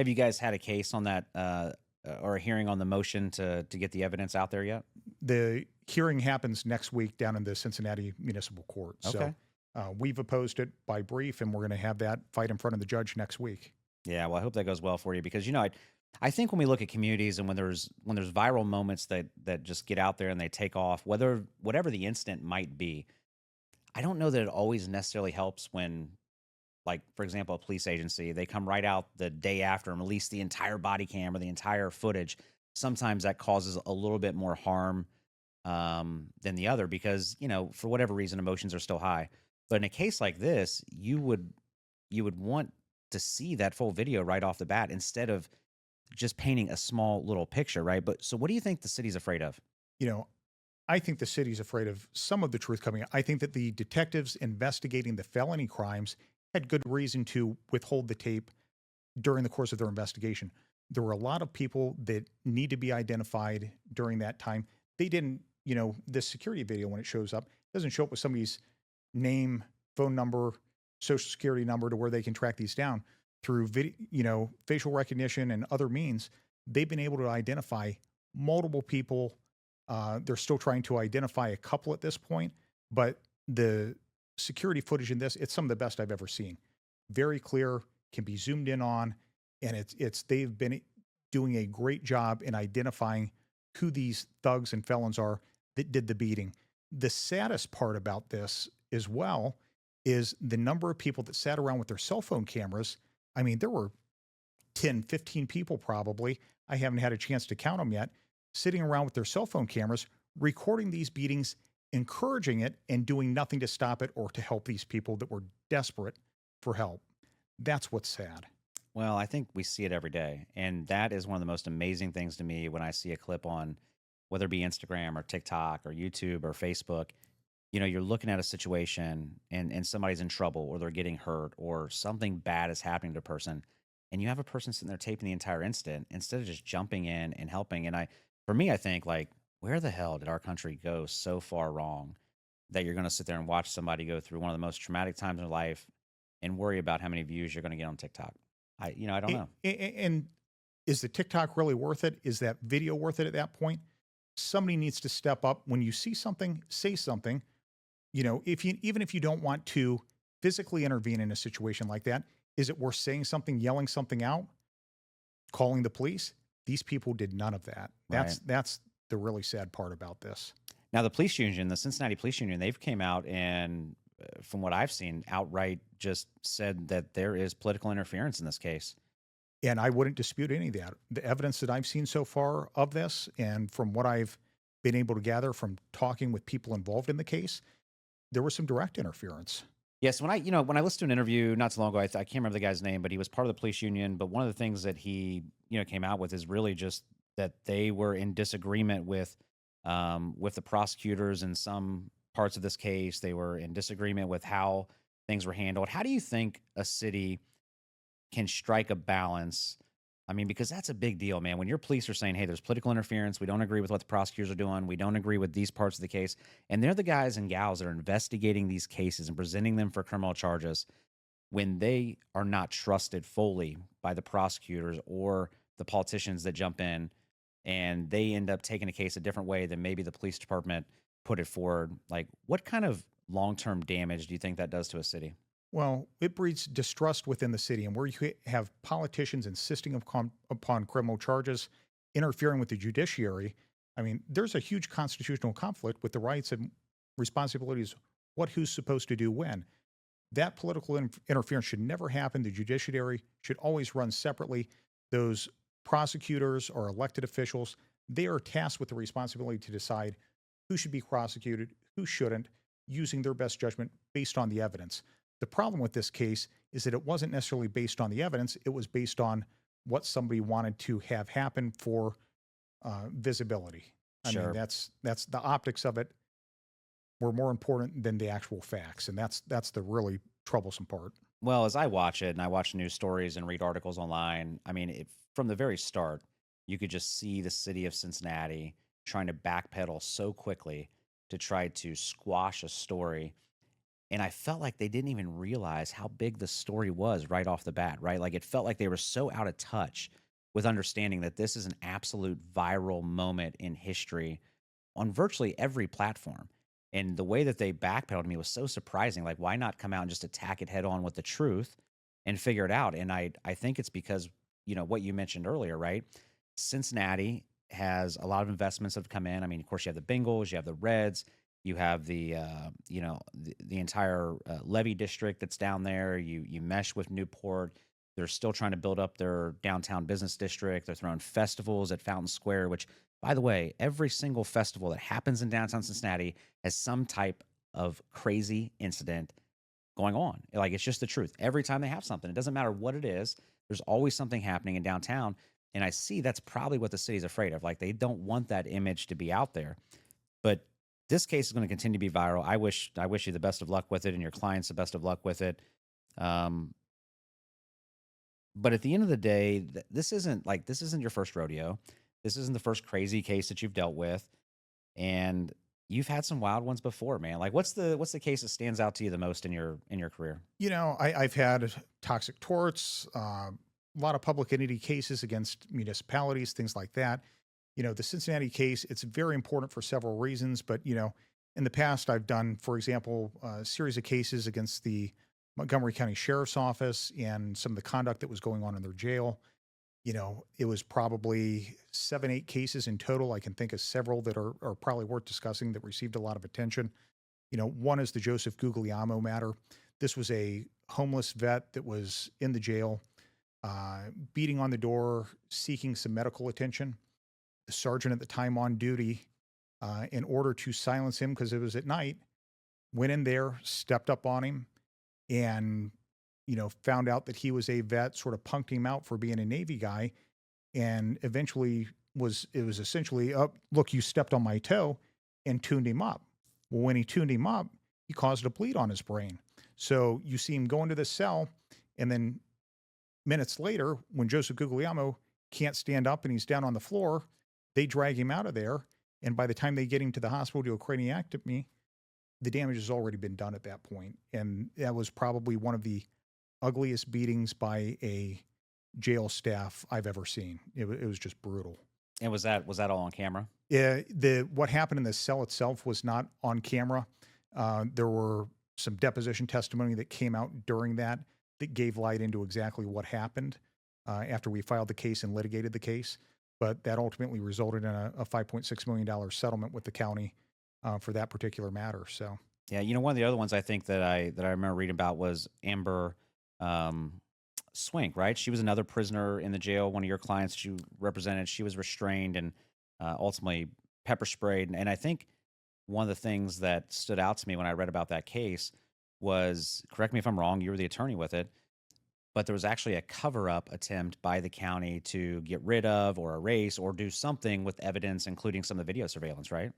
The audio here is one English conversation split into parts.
Have you guys had a case on that or a hearing on the motion to get the evidence out there yet? The hearing happens next week down in the Cincinnati Municipal Court. So Okay. we've opposed it by brief, and we're going to have that fight in front of the judge next week. Yeah, well, I hope that goes well for you because I think when we look at communities and when there's viral moments that just get out there and they take off, whatever the incident might be, I don't know that it always necessarily helps when, like, for example, a police agency, they come right out the day after and release the entire body cam or the entire footage. Sometimes that causes a little bit more harm than the other because, for whatever reason, emotions are still high. But in a case like this, you would want to see that full video right off the bat instead of just painting a small little picture, right? But so what do you think the city's afraid of? You know, I think the city's afraid of some of the truth coming out. I think that the detectives investigating the felony crimes had good reason to withhold the tape during the course of their investigation. There were a lot of people that need to be identified during that time. They didn't, this security video, when it shows up, doesn't show up with somebody's name, phone number, social security number to where they can track these down through video, facial recognition and other means. They've been able to identify multiple people. They're still trying to identify a couple at this point, but the security footage in this, it's some of the best I've ever seen. Very clear, can be zoomed in on, and they've been doing a great job in identifying who these thugs and felons are that did the beating. The saddest part about this as well is the number of people that sat around with their cell phone cameras. I mean, there were 10, 15 people probably. I haven't had a chance to count them yet, sitting around with their cell phone cameras, recording these beatings, encouraging it, and doing nothing to stop it or to help these people that were desperate for help. That's what's sad. Well, I think we see it every day. And that is one of the most amazing things to me when I see a clip on whether it be Instagram or TikTok or YouTube or Facebook. You're looking at a situation and somebody's in trouble or they're getting hurt or something bad is happening to a person. And you have a person sitting there taping the entire incident instead of just jumping in and helping. And for me, I think, like, where the hell did our country go so far wrong that you're going to sit there and watch somebody go through one of the most traumatic times in their life and worry about how many views you're going to get on TikTok? I don't know. And is the TikTok really worth it? Is that video worth it at that point? Somebody needs to step up. When you see something, say something. Even if you don't want to physically intervene in a situation like that, is it worth saying something, yelling something out, calling the police? These people did none of that. Right. That's the really sad part about this. Now, the police union, the Cincinnati Police Union, they've came out and, from what I've seen, outright just said that there is political interference in this case. And I wouldn't dispute any of that. The evidence that I've seen so far of this, and from what I've been able to gather from talking with people involved in the case, there was some direct interference. Yes, when I listened to an interview not so long ago, I can't remember the guy's name, but he was part of the police union. But one of the things that he came out with is really just that they were in disagreement with the prosecutors in some parts of this case. They were in disagreement with how things were handled. How do you think a city can strike a balance? I mean, because that's a big deal, man. When your police are saying, hey, there's political interference, we don't agree with what the prosecutors are doing, we don't agree with these parts of the case, and they're the guys and gals that are investigating these cases and presenting them for criminal charges, when they are not trusted fully by the prosecutors or the politicians that jump in, and they end up taking a case a different way than maybe the police department put it forward, like, what kind of long-term damage do you think that does to a city? Well, it breeds distrust within the city, and where you have politicians insisting upon criminal charges, interfering with the judiciary. I mean, there's a huge constitutional conflict with the rights and responsibilities, who's supposed to do when. That political interference should never happen. The judiciary should always run separately. Those prosecutors or elected officials, they are tasked with the responsibility to decide who should be prosecuted, who shouldn't, using their best judgment based on the evidence. The problem with this case is that it wasn't necessarily based on the evidence. It was based on what somebody wanted to have happen for visibility. I Sure. mean, that's the optics of it were more important than the actual facts, and that's the really troublesome part. Well, as I watch it and I watch news stories and read articles online, I mean, from the very start, you could just see the city of Cincinnati trying to backpedal so quickly to try to squash a story. And I felt like they didn't even realize how big the story was right off the bat, right? Like it felt like they were so out of touch with understanding that this is an absolute viral moment in history on virtually every platform. And the way that they backpedaled me was so surprising. Like, why not come out and just attack it head on with the truth and figure it out? And I think it's because, what you mentioned earlier, right? Cincinnati has a lot of investments that have come in. I mean, of course, you have the Bengals, you have the Reds, you have the entire Levy district that's down there. You mesh with Newport. They're still trying to build up their downtown business district. They're throwing festivals at Fountain Square, which, by the way, every single festival that happens in downtown Cincinnati has some type of crazy incident going on. Like, it's just the truth. Every time they have something, it doesn't matter what it is, there's always something happening in downtown. And I see that's probably what the city's afraid of. Like, they don't want that image to be out there. But this case is going to continue to be viral. I wish you the best of luck with it and your clients the best of luck with it. Um, but at the end of the day, this isn't your first rodeo. This isn't the first crazy case that you've dealt with, and you've had some wild ones before, man. Like, what's the case that stands out to you the most in your career? I've had toxic torts, a lot of public entity cases against municipalities, things like that. The Cincinnati case, it's very important for several reasons, but, in the past, I've done, for example, a series of cases against the Montgomery County Sheriff's Office and some of the conduct that was going on in their jail. It was probably 7, 8 cases in total. I can think of several that are probably worth discussing that received a lot of attention. One is the Joseph Guglielmo matter. This was a homeless vet that was in the jail, beating on the door, seeking some medical attention. The sergeant at the time on duty, in order to silence him because it was at night, went in there, stepped up on him, and found out that he was a vet, sort of punked him out for being a Navy guy, and eventually it was essentially, oh, look, you stepped on my toe, and tuned him up. Well, when he tuned him up, he caused a bleed on his brain. So you see him go into the cell, and then minutes later, when Joseph Guglielmo can't stand up and he's down on the floor, they drag him out of there. And by the time they get him to the hospital to do a craniectomy, the damage has already been done at that point. And that was probably one of the ugliest beatings by a jail staff I've ever seen. It was just brutal. And was that all on camera? Yeah, what happened in the cell itself was not on camera. There were some deposition testimony that came out during that gave light into exactly what happened after we filed the case and litigated the case. But that ultimately resulted in a $5.6 million settlement with the county for that particular matter. So Yeah, one of the other ones I think that I remember reading about was Amber Swink, right? She was another prisoner in the jail. One of your clients you represented, she was restrained and ultimately pepper sprayed. And I think one of the things that stood out to me when I read about that case was, correct me if I'm wrong, you were the attorney with it, but there was actually a cover-up attempt by the county to get rid of or erase or do something with evidence, including some of the video surveillance, right?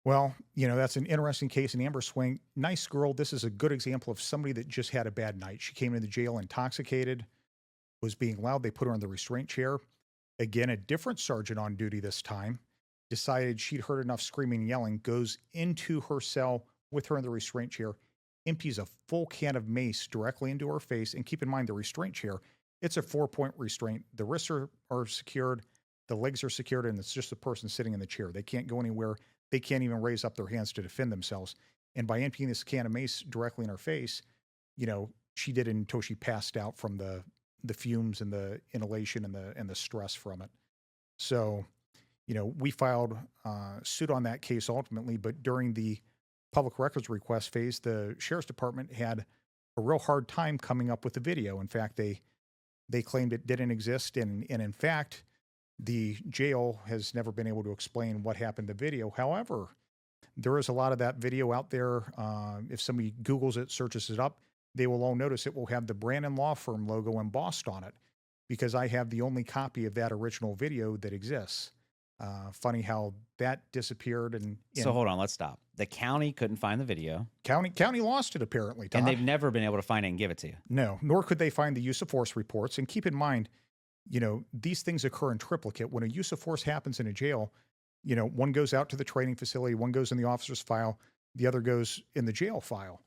well, that's an interesting case. And Amber Swing, nice girl. This is a good example of somebody that just had a bad night. She came into the jail intoxicated, was being loud. They put her in the restraint chair. Again, a different sergeant on duty this time decided she'd heard enough screaming and yelling, goes into her cell with her in the restraint chair, empties a full can of mace directly into her face. And keep in mind, the restraint chair, it's a 4-point restraint. The wrists are secured, the legs are secured, and it's just the person sitting in the chair. They can't go anywhere. They can't even raise up their hands to defend themselves. And by emptying this can of mace directly in her face, she did it until she passed out from the fumes and the inhalation and the stress from it. So, we filed suit on that case ultimately, but during the public records request phase, the sheriff's department had a real hard time coming up with the video. In fact, they claimed it didn't exist, and in fact, the jail has never been able to explain what happened to the video. However, there is a lot of that video out there. If somebody Googles it, searches it up, they will all notice it will have the Brandon Law Firm logo embossed on it, because I have the only copy of that original video that exists. Funny how that disappeared. And So hold on, let's stop. The county couldn't find the video, county lost it apparently, Todd. and they've never been able to find it and give it to you. No, nor could they find the use of force reports. And keep in mind, these things occur in triplicate. When a use of force happens in a jail, one goes out to the training facility, one goes in the officer's file, the other goes in the jail file.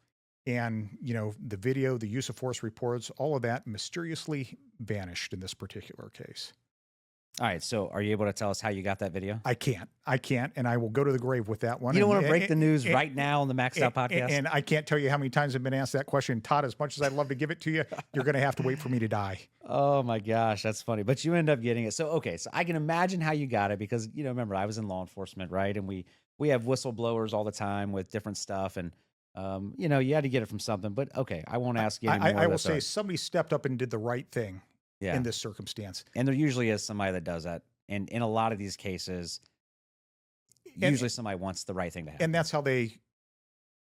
And, the video, the use of force reports, all of that mysteriously vanished in this particular case. All right. So are you able to tell us how you got that video? I can't, and I will go to the grave with that one. You don't And want to break the news right now on the Maxed Out podcast? and I can't tell you how many times I've been asked that question, Todd. As much as I'd love to give it to you, you're going to have to wait for me to die. Oh my gosh, that's funny. But you end up getting it. So okay, so I can imagine how you got it because remember I was in law enforcement, right? And we have whistleblowers all the time with different stuff, and you had to get it from something. But okay, I won't ask you anymore. I will say somebody stepped up and did the right thing Yeah. in this circumstance. And there usually is somebody that does that. And in a lot of these cases, usually somebody wants the right thing to happen. And that's how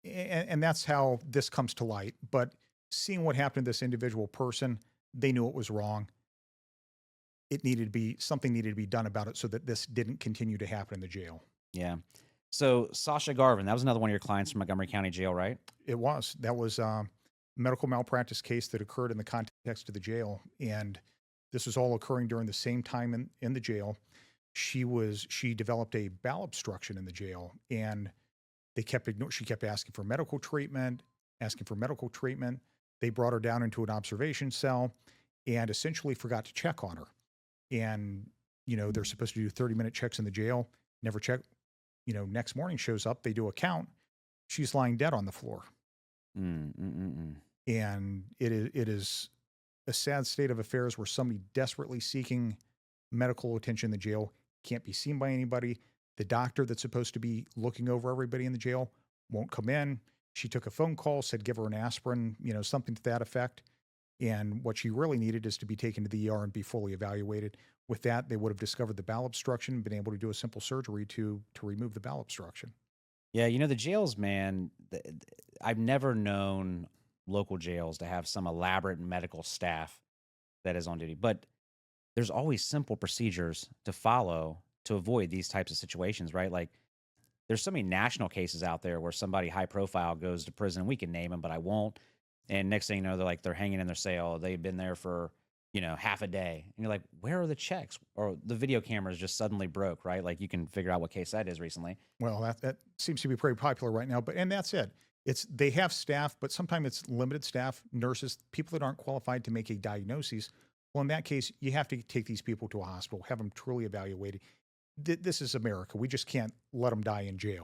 that's how this comes to light. But seeing what happened to this individual person, they knew it was wrong. Something needed to be done about it so that this didn't continue to happen in the jail. Yeah. So Sasha Garvin, that was another one of your clients from Montgomery County Jail, right? That was a medical malpractice case that occurred in the context of the jail. And this was all occurring during the same time in the jail. She developed a bowel obstruction in the jail, and she kept asking for medical treatment. They brought her down into an observation cell and essentially forgot to check on her. And, they're supposed to do 30-minute checks in the jail, never check. Next morning shows up, they do a count. She's lying dead on the floor. And it is a sad state of affairs where somebody desperately seeking medical attention in the jail can't be seen by anybody. The doctor that's supposed to be looking over everybody in the jail won't come in. She took a phone call, said give her an aspirin, something to that effect. And what she really needed is to be taken to the ER and be fully evaluated. With that, they would have discovered the bowel obstruction and been able to do a simple surgery to remove the bowel obstruction. Yeah, the jails, man, I've never known local jails to have some elaborate medical staff that is on duty. But there's always simple procedures to follow to avoid these types of situations, right? Like there's so many national cases out there where somebody high profile goes to prison. We can name them, but I won't. And next thing you know, they're hanging in their cell. They've been there for, half a day. And you're like, where are the checks? Or the video cameras just suddenly broke, right? Like you can figure out what case that is recently. Well, that seems to be pretty popular right now. And that's it. They have staff, but sometimes it's limited staff, nurses, people that aren't qualified to make a diagnosis. Well, in that case, you have to take these people to a hospital, have them truly evaluated. This is America. We just can't let them die in jail.